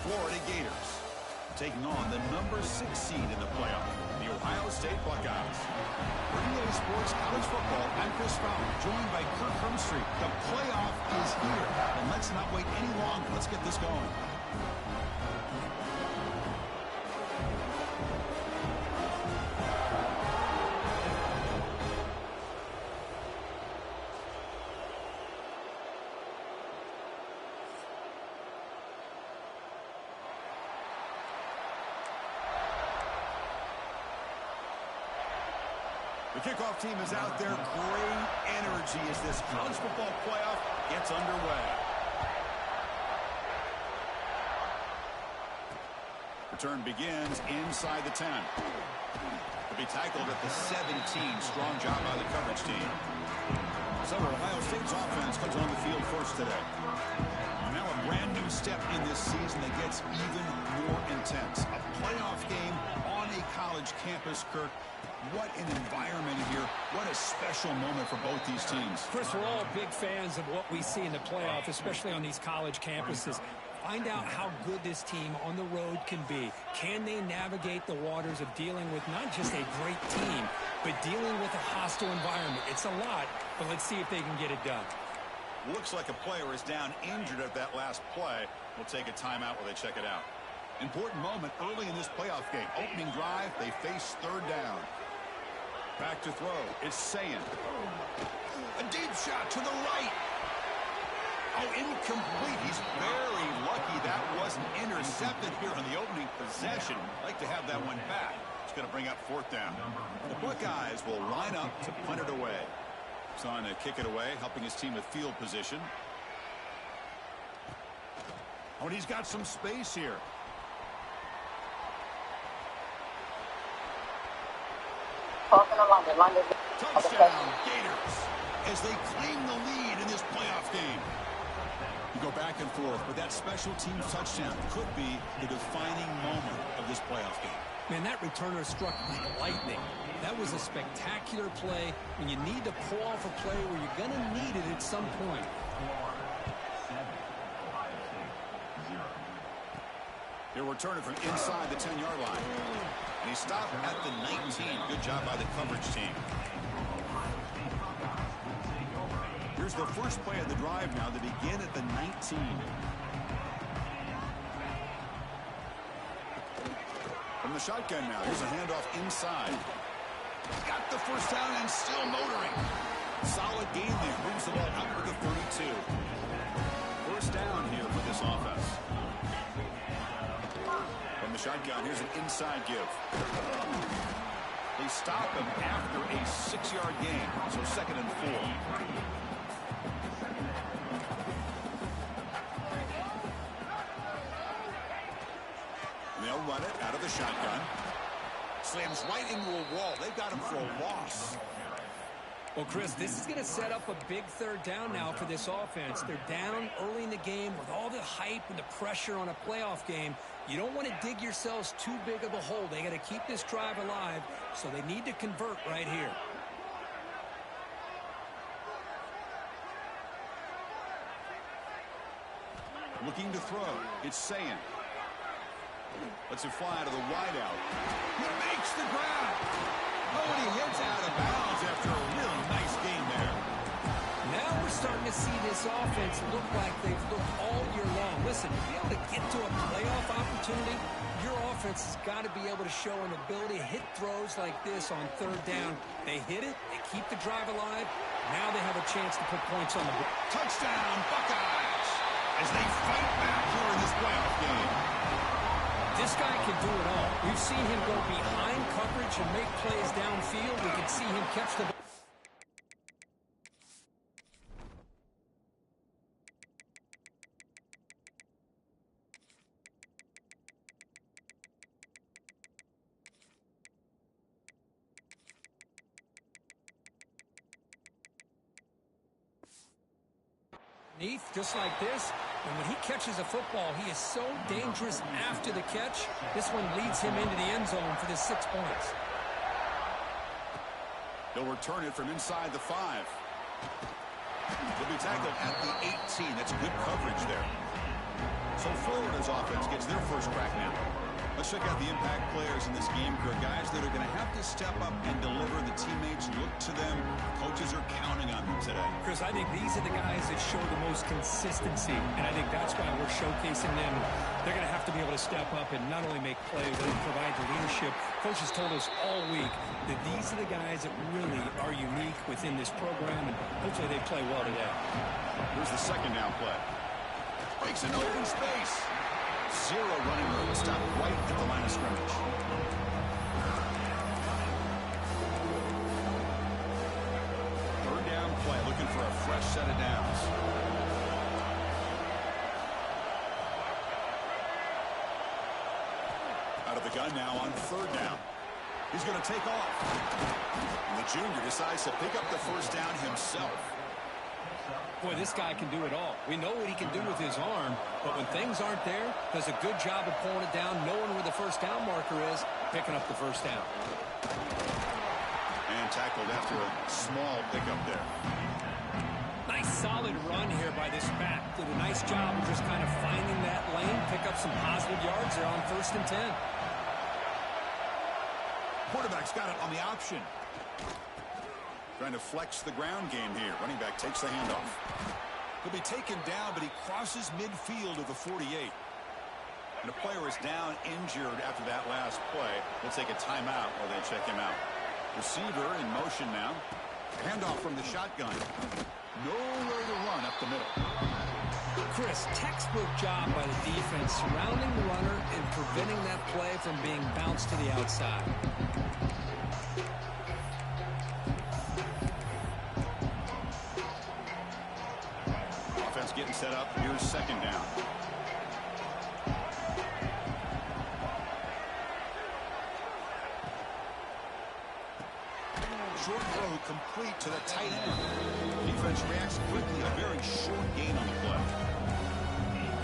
Florida Gators, taking on the number 6 seed in the playoff, the Ohio State Buckeyes. For EA Sports College Football, I'm Chris Fowler, joined by Kirk Hermstreet. The playoff is here, and let's not wait any longer. Let's get this going. The kickoff team is out there. Great energy as this college football playoff gets underway. Return begins inside the 10. To be tackled at the 17. Strong job by the coverage team. So Ohio State's offense comes on the field first today. Now a brand new step in this season that gets even more intense. A playoff game on a college campus, Kirk. What an environment here. What a special moment for both these teams. Chris, we're all big fans of what we see in the playoff, especially on these college campuses. Find out how good this team on the road can be. Can they navigate the waters of dealing with not just a great team, but dealing with a hostile environment? It's a lot, but let's see if they can get it done. Looks like a player is down injured at that last play. We'll take a timeout while they check it out. Important moment early in this playoff game. Opening drive, they face third down. Back to throw. It's Sayin. A deep shot to the right. Oh, incomplete. He's very lucky that wasn't intercepted here on the opening possession. Like to have that one back. It's going to bring up fourth down. The Buckeyes will line up to punt it away. He's on to kick it away, helping his team with field position. Oh, and he's got some space here. Touchdown, Gators, as they claim the lead in this playoff game. You go back and forth, but that special teams touchdown could be the defining moment of this playoff game. Man, that returner struck like lightning. That was a spectacular play when you need to pull off a play where you're going to need it at some point. He'll return it from inside the 10-yard line. And he stopped at the 19. Good job by the coverage team. Here's the first play of the drive now to begin at the 19. From the shotgun now, here's a handoff inside. Got the first down and still motoring. Solid gain there. Moves the ball out to the 32. First down here for this offense. From the shotgun, here's an inside give. They stop him after a 6-yard gain, so 2nd and 4. They'll run it out of the shotgun. Slams right into a wall. They've got him for a loss. Well, Chris, this is going to set up a big third down now for this offense. They're down early in the game with all the hype and the pressure on a playoff game. You don't want to dig yourselves too big of a hole. They got to keep this drive alive, so they need to convert right here. Looking to throw. It's Sayin. Lets it fly to the wideout. He makes the grab. Oh, and he hits out of bounds after a really nice gain there. Now we're starting to see this offense look like they've looked all year long. Listen, to be able to get to a playoff opportunity, your offense has got to be able to show an ability to hit throws like this on third down. They hit it, they keep the drive alive. Now they have a chance to put points on the board. Touchdown, Buckeyes, as they fight back here in this playoff game. This guy can do it all. We've seen him go behind coverage and make plays downfield. We can see him catch the ball. Just like this, and when he catches a football, he is so dangerous after the catch. This one leads him into the end zone for the 6 points. They'll return it from inside the 5. He'll be tackled at the 18. That's good coverage there. So Florida's offense gets their first crack now. Let's check out the impact players in this game, Kirk. Guys that are going to have to step up and deliver. The teammates look to them. Coaches are counting on them today. Chris, I think these are the guys that show the most consistency, and I think that's why we're showcasing them. They're going to have to be able to step up and not only make plays, but provide the leadership. Coaches told us all week that these are the guys that really are unique within this program, and hopefully they play well today. Here's the second down play. Breaks an open space. Zero running room. Stop right at the line of scrimmage. Third down play, looking for a fresh set of downs. Out of the gun now on third down. He's going to take off. And the junior decides to pick up the first down himself. Boy, this guy can do it all. We know what he can do with his arm, but when things aren't there, does a good job of pulling it down, knowing where the first down marker is, picking up the first down. And tackled after a small pickup there. Nice solid run here by this back. Did a nice job of just kind of finding that lane, pick up some positive yards there on 1st and 10. Quarterback's got it on the option. Trying to flex the ground game here. Running back takes the handoff. He'll be taken down, but he crosses midfield of the 48. And a player is down injured after that last play. We'll take a timeout while they check him out. Receiver in motion now. Handoff from the shotgun. Nowhere to run up the middle. Chris, textbook job by the defense surrounding the runner and preventing that play from being bounced to the outside. Offense getting set up. Here's second down. Short throw complete to the tight end. Defense reacts quickly. A very short gain on the play.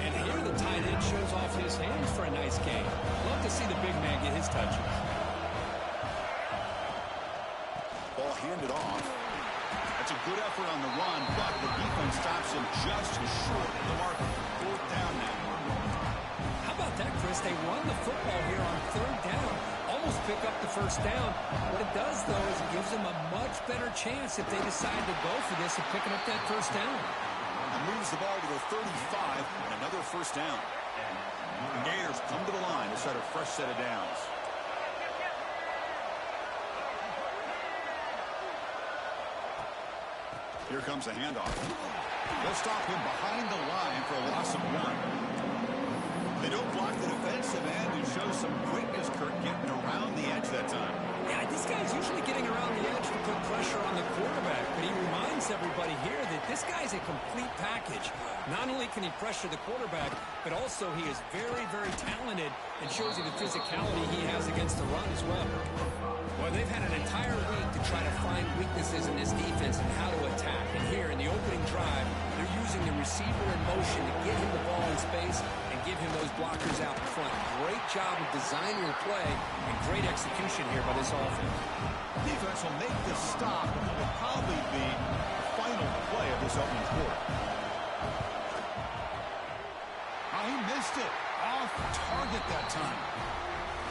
And here the tight end shows off his hands for a nice gain. Love to see the big man get his touches. Ball handed off. That's a good effort on the run, but the defense stops him just short of the marker. Fourth down now. How about that, Chris? They run the football here on third down. Almost pick up the first down. What it does, though, is it gives them a much better chance if they decide to go for this of picking up that first down. And moves the ball to the 35 and another first down. The Gators come to the line to set a fresh set of downs. Here comes a handoff. They'll stop him behind the line for a loss of 1. They don't block the defensive end and show some quickness, Kirk, getting around the edge that time. Yeah, this guy's usually getting around the edge to put pressure on the quarterback, but he reminds everybody here that this guy's a complete package. Not only can he pressure the quarterback, but also he is very, very talented and shows you the physicality he has against the run as well. Well, they've had an entire week to try to find weaknesses in this defense and how to attack. And here in the opening drive, they're using the receiver in motion to get him the ball in space and give him those blockers out in front. Great job of designing the play and great execution here by this offense. Defense will make the stop. It will probably be the final play of this opening quarter. Oh, he missed it. Off target that time.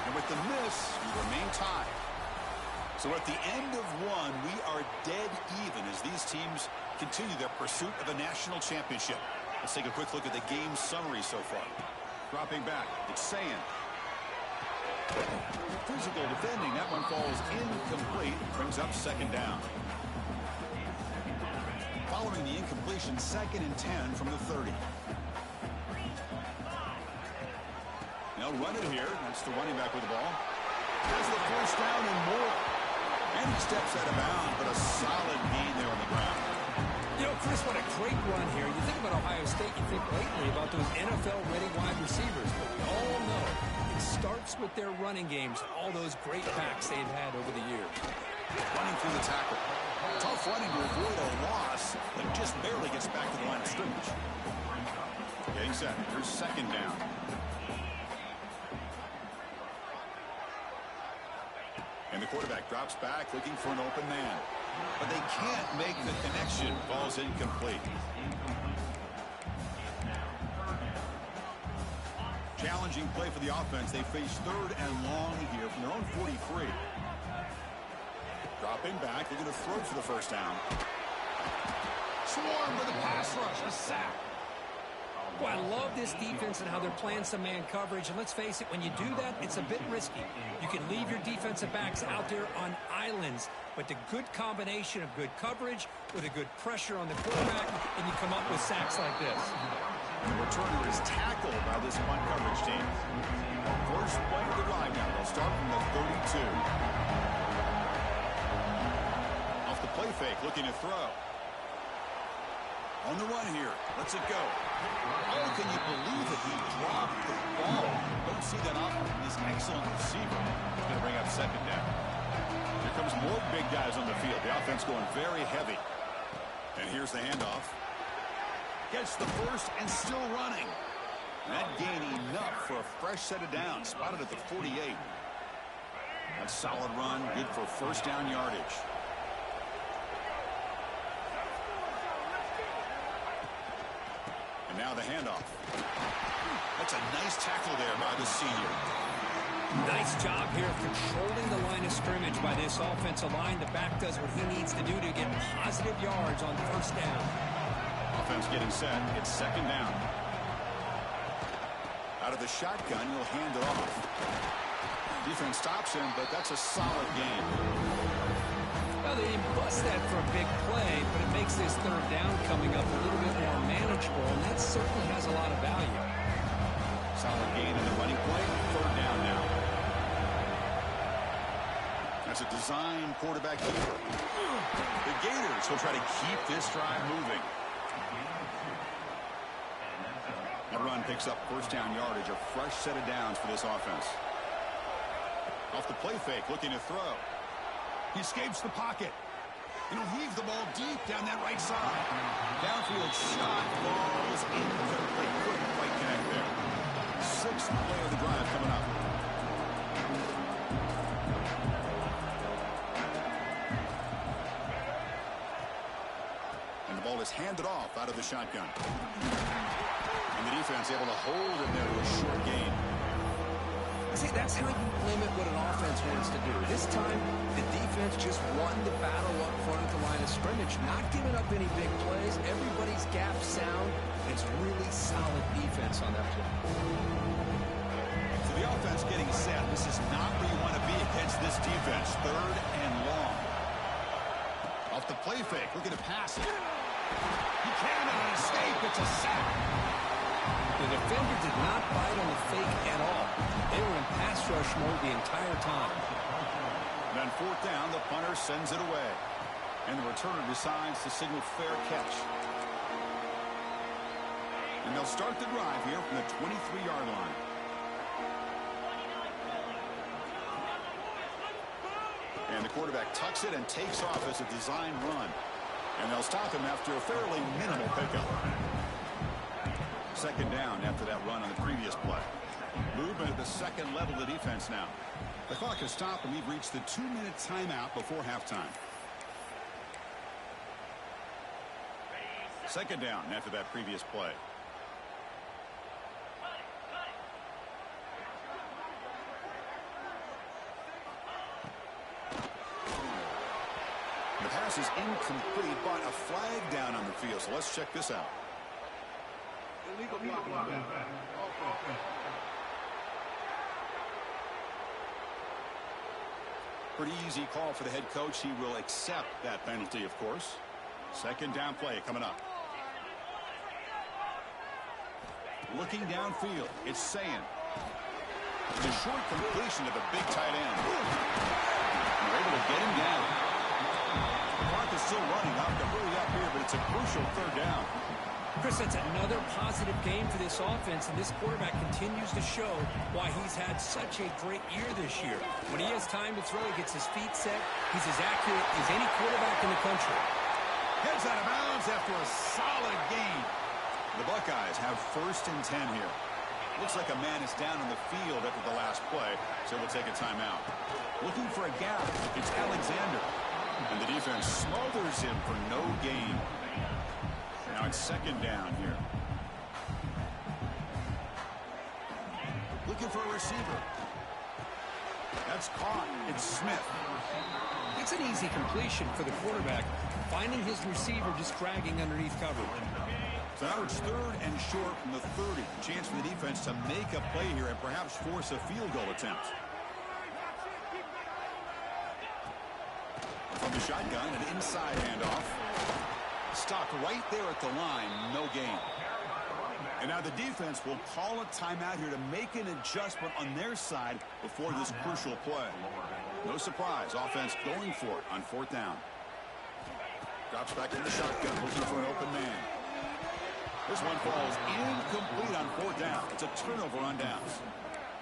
And with the miss, we remain tied. So at the end of one, we are dead even as these teams continue their pursuit of a national championship. Let's take a quick look at the game summary so far. Dropping back, it's Sayan. Physical defending, that one falls incomplete, brings up second down. Following the incompletion, 2nd and 10 from the 30. They'll run it here. That's the running back with the ball. Has the first down and more. And he steps out of bounds, but a solid gain there on the ground. You know, Chris, what a great run here. You think about Ohio State, you think lately about those NFL-ready wide receivers. But we all know it starts with their running games, all those great backs they've had over the years. Running through the tackle. Tough running to avoid a loss, but just barely gets back to the line of scrimmage. Getting set. Here's second down. And the quarterback drops back looking for an open man. But they can't make the connection. Ball's incomplete. Challenging play for the offense. They face third and long here from their own 43. Dropping back. They're going to throw for the first down. Swarm with a pass rush. A sack. Well, I love this defense and how they're playing some man coverage. And let's face it, when you do that, it's a bit risky. You can leave your defensive backs out there on islands, but the good combination of good coverage with a good pressure on the quarterback, and you come up with sacks like this. The returner is tackled by this punt coverage team. First play of the drive now. They'll start from the 32. Off the play fake, looking to throw. On the run here. Let's it go. Oh, can you believe it? He dropped the ball. Don't see that often from this excellent receiver. He's going to bring up second down. Here comes more big guys on the field. The offense going very heavy. And here's the handoff. Gets the first and still running. That gain enough for a fresh set of downs. Spotted at the 48. That solid run. Good for first down yardage. And now the handoff. That's a nice tackle there by the senior. Nice job here of controlling the line of scrimmage by this offensive line. The back does what he needs to do to get positive yards on first down. Offense getting set. It's second down. Out of the shotgun, he'll hand it off. Defense stops him, but that's a solid gain. Well, they didn't bust that for a big play, but it makes this third down coming up a little bit more manageable, and that certainly has a lot of value. Solid gain in the running play. Third down now. That's a design quarterback keeper. The Gators will try to keep this drive moving. That run picks up first down yardage, a fresh set of downs for this offense. Off the play fake, looking to throw. He escapes the pocket. And he'll heave the ball deep down that right side. Downfield shot falls incomplete. Couldn't quite connect there. Sixth play of the drive coming up. And the ball is handed off out of the shotgun. And the defense able to hold him there to a short gain. See, that's how you limit what an offense wants to do. This time, the defense just won the battle up front at the line of scrimmage, not giving up any big plays. Everybody's gap sound. It's really solid defense on that play. So the offense getting set. This is not where you want to be against this defense. Third and long. Off the play fake, looking to pass it. He cannot escape. It's a sack. The defender did not bite on the fake at all. They were in pass rush mode the entire time. Then fourth down, the punter sends it away. And the returner decides to signal fair catch. And they'll start the drive here from the 23-yard line. And the quarterback tucks it and takes off as a design run. And they'll stop him after a fairly minimal pickup. Second down after that run on the previous play. Movement at the second level of the defense now. The clock has stopped, and we've reached the 2-minute timeout before halftime. Second down after that previous play. The pass is incomplete, but a flag down on the field. So let's check this out. Pretty easy call for the head coach. He will accept that penalty, of course. Second down play coming up. Looking downfield, it's Sayin. It's a short completion to the big tight end. They're able to get him down. The clock is still running. I'll have to hurry up here, but it's a crucial third down. Chris, that's another positive game for this offense, and this quarterback continues to show why he's had such a great year this year. When he has time to throw, he gets his feet set. He's as accurate as any quarterback in the country. Heads out of bounds after a solid gain. The Buckeyes have first and 10 here. Looks like a man is down on the field after the last play, so we'll take a timeout. Looking for a gap. It's Alexander. And the defense smothers him for no gain. Now it's second down here. Looking for a receiver. That's caught. It's Smith. It's an easy completion for the quarterback, finding his receiver just dragging underneath cover. So now it's 3rd and short from the 30. Chance for the defense to make a play here and perhaps force a field goal attempt. From the shotgun, an inside handoff. Stopped right there at the line. No gain. And now the defense will call a timeout here to make an adjustment on their side before this crucial play. No surprise. Offense going for it on 4th down. Drops back in the shotgun, looking for an open man. This one falls incomplete on 4th down. It's a turnover on downs.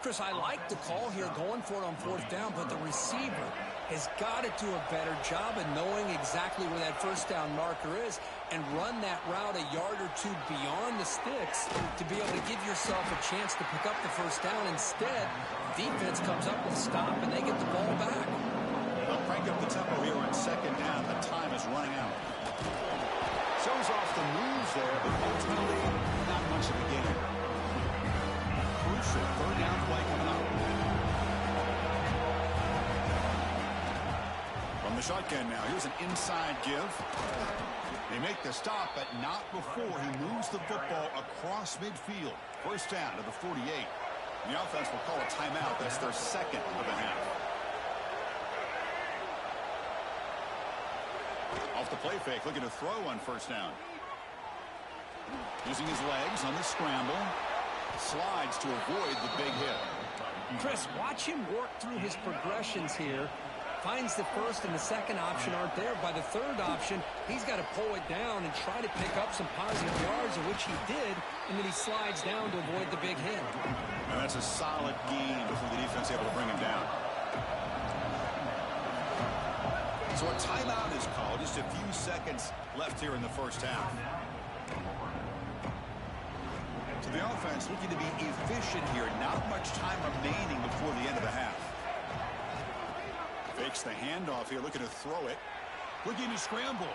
Chris, I like the call here going for it on 4th down, but the receiver has got to do a better job of knowing exactly where that 1st down marker is and run that route a yard or 2 beyond the sticks to be able to give yourself a chance to pick up the 1st down. Instead, defense comes up with a stop and they get the ball back. They'll crank up the tempo here on 2nd down. The time is running out. Shows off the moves there, but ultimately not much of a gain. Crucial 3rd down play coming up. From the shotgun now, here's an inside give. They make the stop, but not before he moves the football across midfield. 1st down to the 48. And the offense will call a timeout. That's their 2nd of the half. Off the play fake, looking to throw on 1st down. Using his legs on the scramble. Slides to avoid the big hit. Chris, watch him work through his progressions here. Finds the 1st and the 2nd option aren't there. By the 3rd option, he's got to pull it down and try to pick up some positive yards, of which he did, and then he slides down to avoid the big hit. And that's a solid gain before the defense able to bring him down. So a timeout is called. Just a few seconds left here in the 1st half. So the offense looking to be efficient here. Not much time remaining before the end of the half. Fakes the handoff here, looking to throw it. Looking to scramble.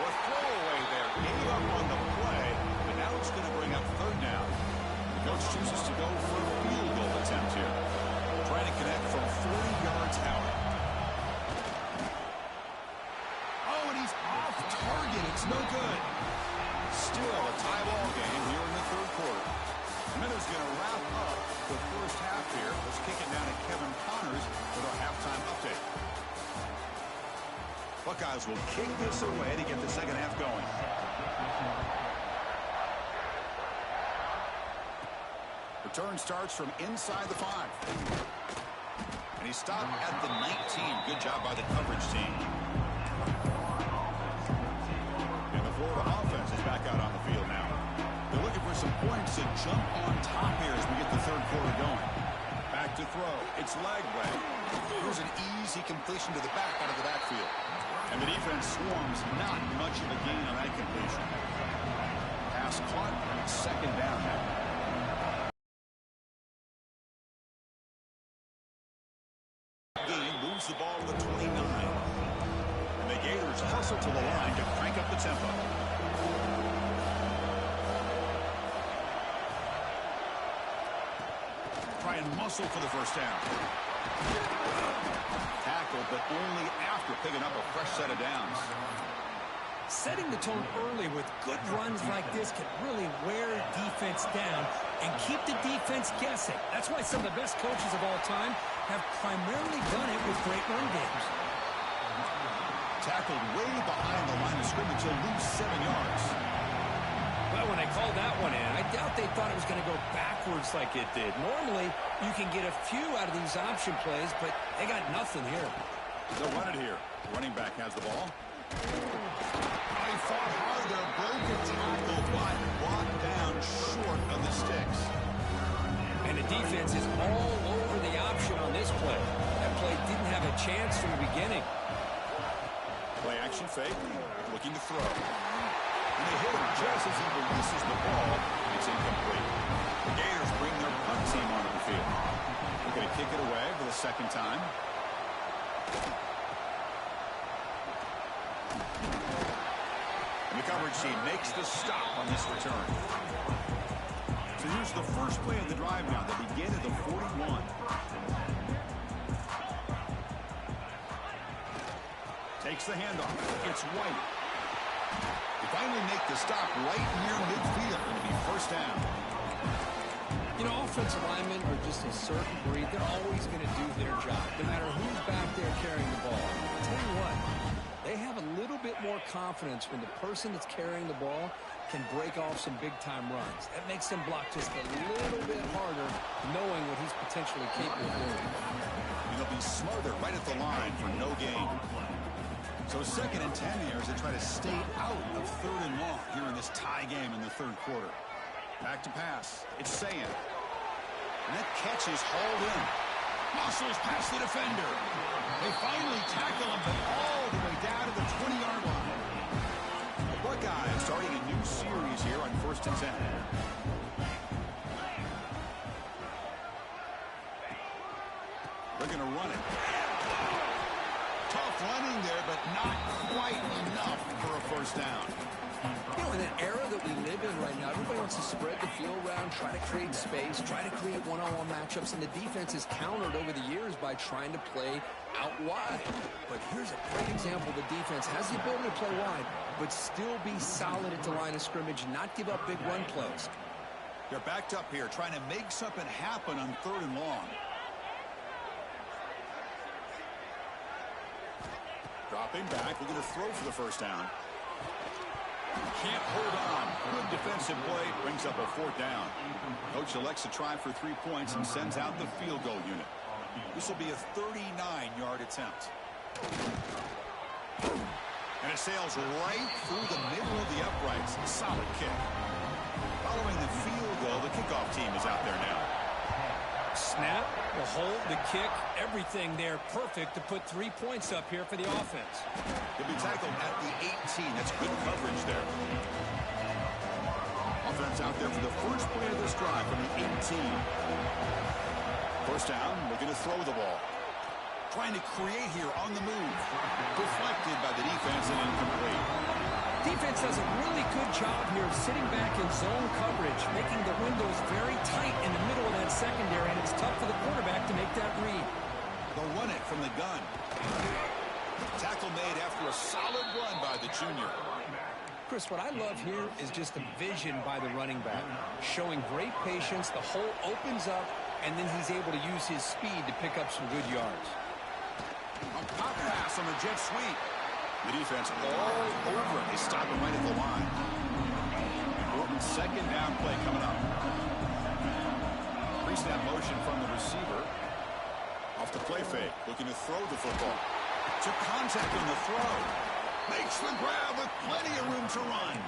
A throwaway there. Gave up on the play, but now it's going to bring up 3rd down. The coach chooses to go for a field goal attempt here. Trying to connect from 40 yards out. Oh, and he's off target. It's no good. Still a tie ball game here in the 3rd quarter. Minutes going to wrap up the 1st half here. Let's kick it down to Kevin Connors with our halftime update. Buckeyes will kick this away to get the 2nd half going. Return starts from inside the 5. And he stopped at the 19. Good job by the coverage team. And the Florida offense is back out on the field now. They're looking for some points to jump on top here as we get the 3rd quarter going. Back to throw. It's Lagway. Here's an easy completion to the back out of the backfield. And the defense swarms. Not much of a gain on that completion. Pass caught. 2nd down now. Gain moves the ball to the 29. And the Gators hustle to the line to crank up the tempo. Try and muscle for the 1st down. Tackled, but only after picking up a fresh set of downs. Setting the tone early with good runs like this can really wear defense down and keep the defense guessing. That's why some of the best coaches of all time have primarily done it with great run games. Tackled way behind the line of scrimmage. He'll lose 7 yards. Well, when they called that one in, I doubt they thought it was going to go backwards like it did. Normally, you can get a few out of these option plays, but they got nothing here. They'll run it here. Running back has the ball. I fought hard there. Broken tackle, but brought down short of the sticks. And the defense is all over the option on this play. That play didn't have a chance from the beginning. Play action fake. Looking to throw. And they hit him just as he releases the ball. It's incomplete. The Gators bring their punt team onto the field. They're going to kick it away for the 2nd time. And the coverage team makes the stop on this return. So Here's the first play of the drive now. They begin at the 41. Takes the handoff. It's White. They finally make the stop right near midfield. It'll be first down. You know, offensive linemen are just a certain breed. They're always going to do their job, no matter who's back there carrying the ball. I'll tell you what, they have a little bit more confidence when the person that's carrying the ball can break off some big-time runs. That makes them block just a little bit harder, knowing what he's potentially capable of doing. They'll be smarter right at the line for no gain. So 2nd and 10 here as they try to stay out of 3rd and long here in this tie game in the 3rd quarter. Back to pass. It's Sayan. And that catch is hauled in. Muscles past the defender. They finally tackle him, but all the way down to the 20-yard line. The Buckeyes starting a new series here on 1st and 10. They're going to run it. Tough running there, but not quite enough for a first down. You know, in an era that we live in right now, everybody wants to spread the field around, try to create space, try to create one-on-one matchups, and the defense is countered over the years by trying to play out wide. But here's a great example. The defense has the ability to play wide, but still be solid at the line of scrimmage and not give up big run plays. They're backed up here, trying to make something happen on 3rd and long. Dropping back, looking to throw for the first down. Can't hold on. Good defensive play, brings up a 4th down. Coach elects to try for 3 points and sends out the field goal unit. This will be a 39-yard attempt. And it sails right through the middle of the uprights. Solid kick. Following the field goal, the kickoff team is out there now. Snap, the hold, the kick, everything there perfect to put 3 points up here for the offense. He'll be tackled at the 18. That's good coverage there. Offense out there for the first play of this drive from the 18. First down, looking to throw the ball. Trying to create here on the move. Deflected by the defense and incomplete. Defense does a really good job here of sitting back in zone coverage, making the windows very tight in the middle of that secondary, and it's tough for the quarterback to make that read. They'll run it from the gun. Tackle made after a solid run by the junior. Chris, what I love here is just the vision by the running back, showing great patience. The hole opens up, and then he's able to use his speed to pick up some good yards. A pop pass on the jet sweep. The defense all over it. They stop him right at the line. Important 2nd down play coming up. Pre-snap motion from the receiver. Off the play fake. Looking to throw the football. Took contact on the throw. Makes the grab with plenty of room to run.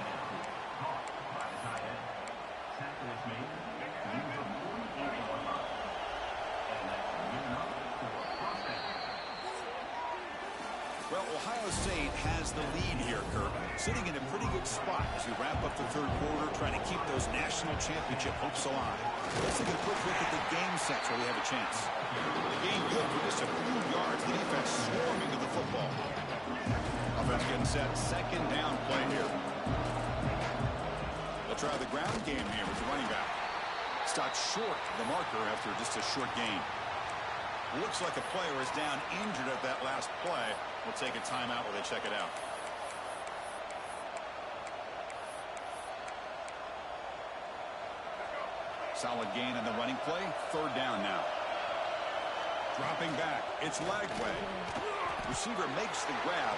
Well, Ohio State has the lead here, Kirk. Sitting in a pretty good spot as we wrap up the 3rd quarter, trying to keep those national championship hopes alive. Let's take a quick look at the game sets where we have a chance. The game good for just a few yards. The defense swarming to the football. Offense getting set. 2nd down play here. They'll try the ground game here with the running back. Stopped short of the marker after just a short gain. Looks like a player is down injured at that last play. We'll take a timeout while they check it out. Solid gain on the running play. 3rd down now. Dropping back. It's Lagway. Receiver makes the grab.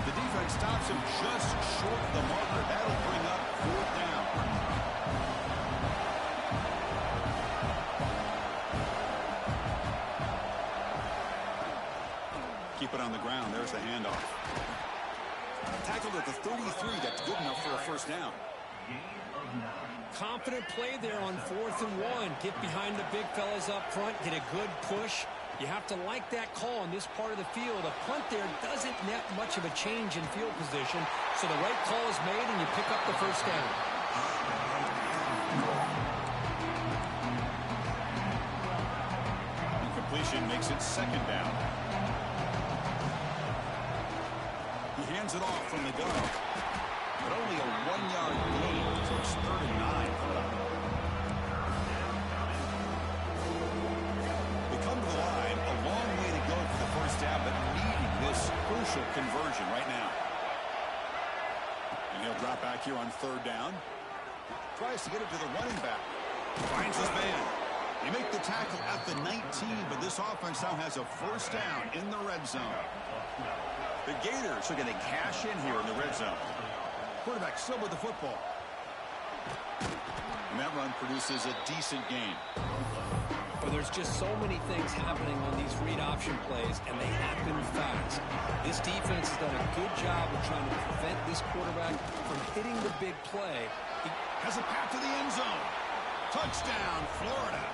The defense stops him just short of the marker. That'll bring up 4th down. Keep it on the ground. There's the handoff. Tackled at the 33. That's good enough for a first down. Confident play there on 4th and 1. Get behind the big fellas up front. Get a good push. You have to like that call in this part of the field. A punt there doesn't net much of a change in field position. So the right call is made and you pick up the first down. Incompletion makes it 2nd down. He hands it off from the gun. But only a 1-yard gain, so it's 3rd and 9 coming up. crucial conversion right now. And he'll drop back here on third down. Tries to get it to the running back. Finds his man. They make the tackle at the 19, but this offense now has a first down in the red zone. The Gators are going to cash in here in the red zone. Quarterback still with the football. And that run produces a decent gain. Well, there's just so many things happening on these read option plays, and they happen fast. This defense has done a good job of trying to prevent this quarterback from hitting the big play. He has a path to the end zone. Touchdown, Florida.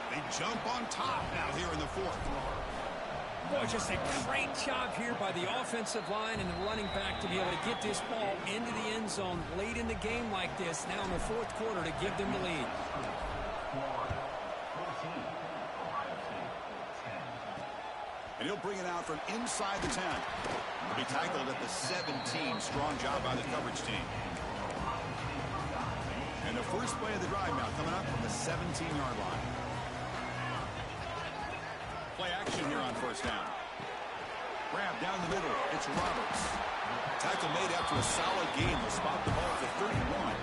They jump on top now here in the fourth. Boy, just a great job here by the offensive line and the running back to be able to get this ball into the end zone late in the game like this, now in the fourth quarter, to give them the lead. And he'll bring it out from inside the 10. He'll be tackled at the 17. Strong job by the coverage team. And the first play of the drive now coming up from the 17-yard line. Play action here on first down. Grab down the middle. It's Roberts. Tackle made after a solid gain. They'll spot the ball at the 31.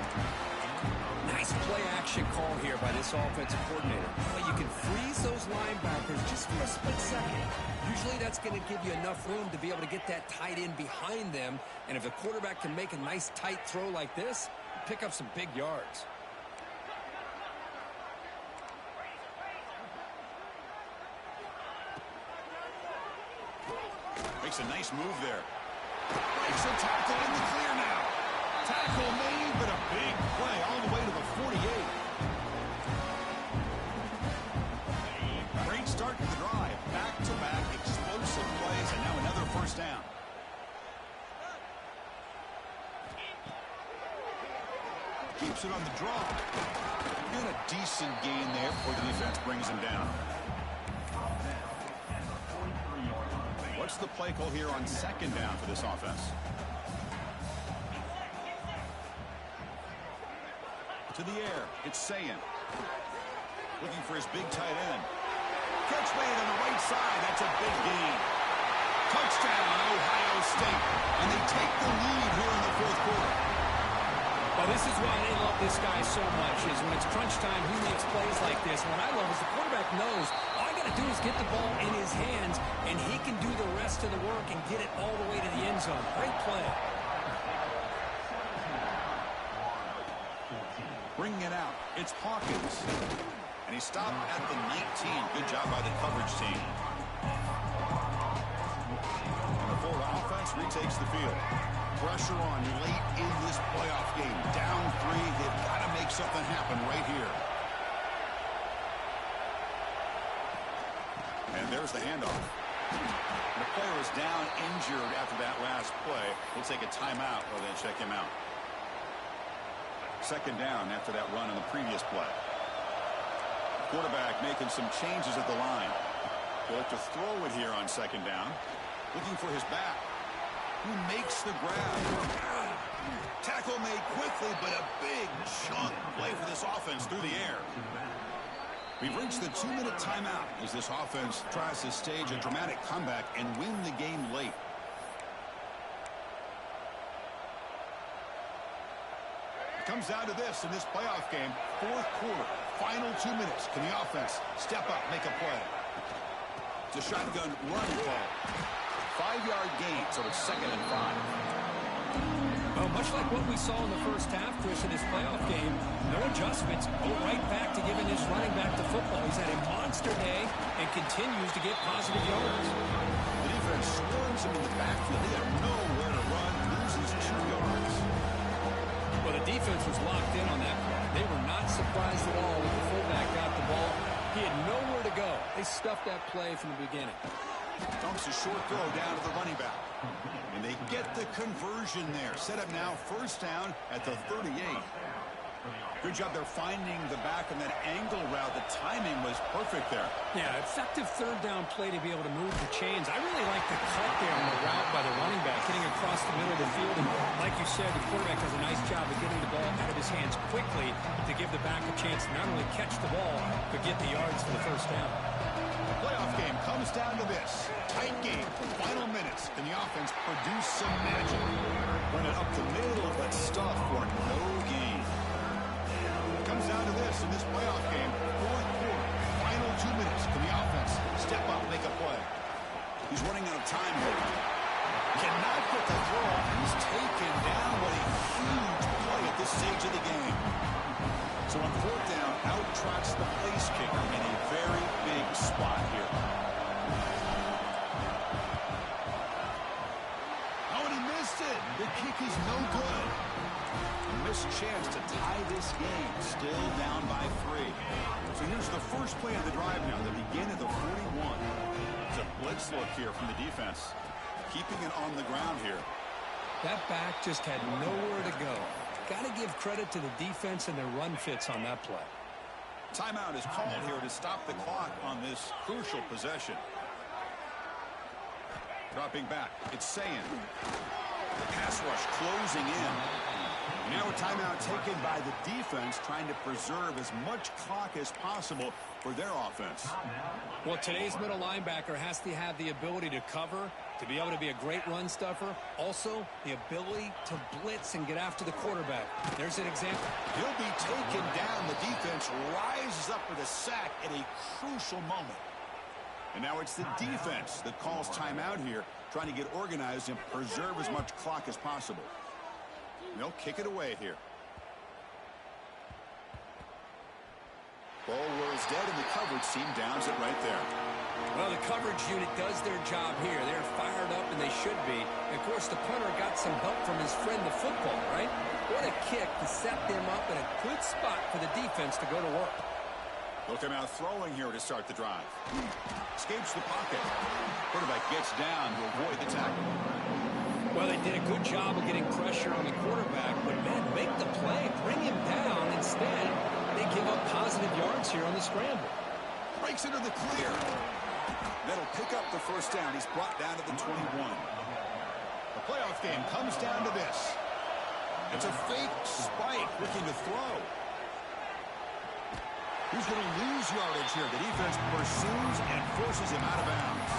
Nice play action call here by this offensive coordinator. Well, you can freeze those linebackers just for a split second. Usually that's going to give you enough room to be able to get that tight end behind them. And if the quarterback can make a nice tight throw like this, pick up some big yards. Makes a nice move there. Breaks a tackle in the clear now. Tackle made, but a big play all the way to the 48. Great start to the drive. Back-to-back explosive plays, and now another first down. Keeps it on the draw. And a decent gain there before the defense brings him down. What's the play call here on second down for this offense? To the air, it's Sayin. Looking for his big tight end. Catch made on the right side. That's a big gain. Touchdown, Ohio State. And they take the lead here in the fourth quarter. Well, this is why they love this guy so much, is when it's crunch time, he makes plays like this. And what I love is the quarterback knows all I got to do is get the ball in his hands, and he can do the rest of the work and get it all the way to the end zone. Great play. Bringing it out, it's Hawkins. And he stopped at the 19. Good job by the coverage team. And the Florida offense retakes the field. Pressure on late in this playoff game. Down 3. They've got to make something happen right here. And there's the handoff. The player is down injured after that last play. We'll take a timeout or then check him out. Second down after that run on the previous play. Quarterback making some changes at the line. He'll have to throw it here on second down. Looking for his back. Who makes the grab. Tackle made quickly, but a big chunk play for this offense through the air. We've reached the 2-minute timeout as this offense tries to stage a dramatic comeback and win the game late. It comes down to this in this playoff game. Fourth quarter, final 2 minutes. Can the offense step up, make a play? It's a shotgun run call. 5-yard gain, so it's 2nd and 5. Well, much like what we saw in the first half, Chris, in this playoff game, no adjustments. Go right back to giving his running back the football. He's had a monster day and continues to get positive yards. The defense swarms him in the backfield. They have nowhere to run. Loses 2 yards. Well, the defense was locked in on that play. They were not surprised at all when the fullback got the ball. He had nowhere to go. They stuffed that play from the beginning. Dumps a short throw down to the running back. And they get the conversion there. Set up now, first down at the 38. Good job there finding the back on that angle route. The timing was perfect there. Yeah, effective third down play to be able to move the chains. I really like the cut there on the route by the running back, getting across the middle of the field. And like you said, the quarterback does a nice job of getting the ball out of his hands quickly to give the back a chance to not only catch the ball, but get the yards for the first down. The playoff game comes down to this. Tight game. Final minutes. Can the offense produce some magic? Run it up the middle, but stuff for no gain. It comes down to this in this playoff game. Fourth quarter. Final 2 minutes. Can the offense step up, make a play? He's running out of time here. Cannot get the throw. He's taken down. What a huge play at this stage of the game. So on fourth down, out-trots the place kicker in a very big spot here. Oh, and he missed it. The kick is no good. A missed chance to tie this game. Still down by 3. So here's the first play of the drive now. They begin at the 41. It's a blitz look here from the defense. Keeping it on the ground here. That back just had nowhere to go. Got to give credit to the defense and their run fits on that play. Timeout is called here to stop the clock on this crucial possession. Dropping back, it's Sayin. The pass rush closing in. Now a timeout taken by the defense, trying to preserve as much clock as possible for their offense. Well, today's middle linebacker has to have the ability to cover, to be able to be a great run stuffer. Also, the ability to blitz and get after the quarterback. There's an example. He'll be taken down. The defense rises up with a sack at a crucial moment. And now it's the defense that calls timeout here, trying to get organized and preserve as much clock as possible. They'll kick it away here. Ball rolls dead, and the coverage team downs it right there. Well, the coverage unit does their job here. They're fired up, and they should be. Of course, the punter got some help from his friend, the football, right? What a kick to set them up in a good spot for the defense to go to work. Look him out throwing here to start the drive. Escapes the pocket. Quarterback gets down to avoid the tackle. Well, they did a good job of getting pressure on the quarterback, but, man, make the play. Bring him down. Instead, they give up positive yards here on the scramble. Breaks into the clear. That'll pick up the first down. He's brought down to the 21. The playoff game comes down to this. It's a fake spike looking to throw. He's going to lose yardage here. The defense pursues and forces him out of bounds.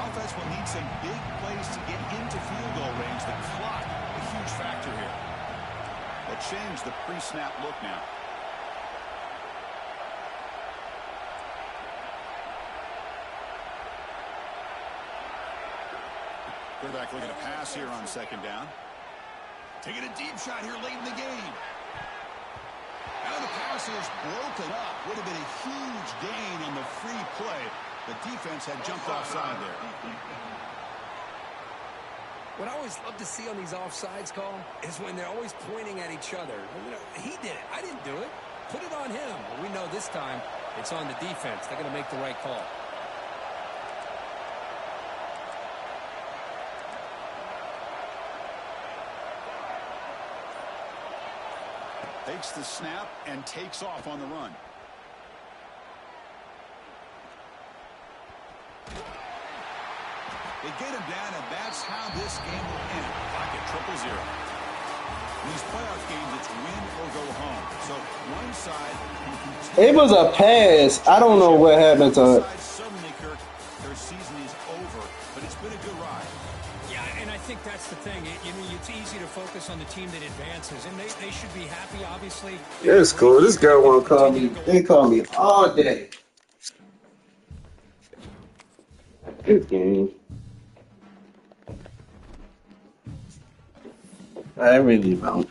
Offense will need some big plays to get into field goal range. The clock, a huge factor here. They'll change the pre-snap look now. Quarterback looking to pass here on second down. Taking a deep shot here late in the game. Now the pass is broken up. Would have been a huge gain on the free play. The defense had jumped offside there. What I always love to see on these offsides call is when they're always pointing at each other. You know, he did it. I didn't do it. Put it on him. Well, we know this time it's on the defense. They're going to make the right call. Takes the snap and takes off on the run. They get him down, and that's how this game will end. Pocket 0-0. In these playoff games, it's win or go home. So one side... It was a pass. I don't know what happened to it. Suddenly, Kirk, their season is over, but it's been a good ride. Yeah, and I think that's the thing. It's easy to focus on the team that advances, and they should be happy, obviously. It's cool. This girl won't call me. They call me all day. Good game. I really don't.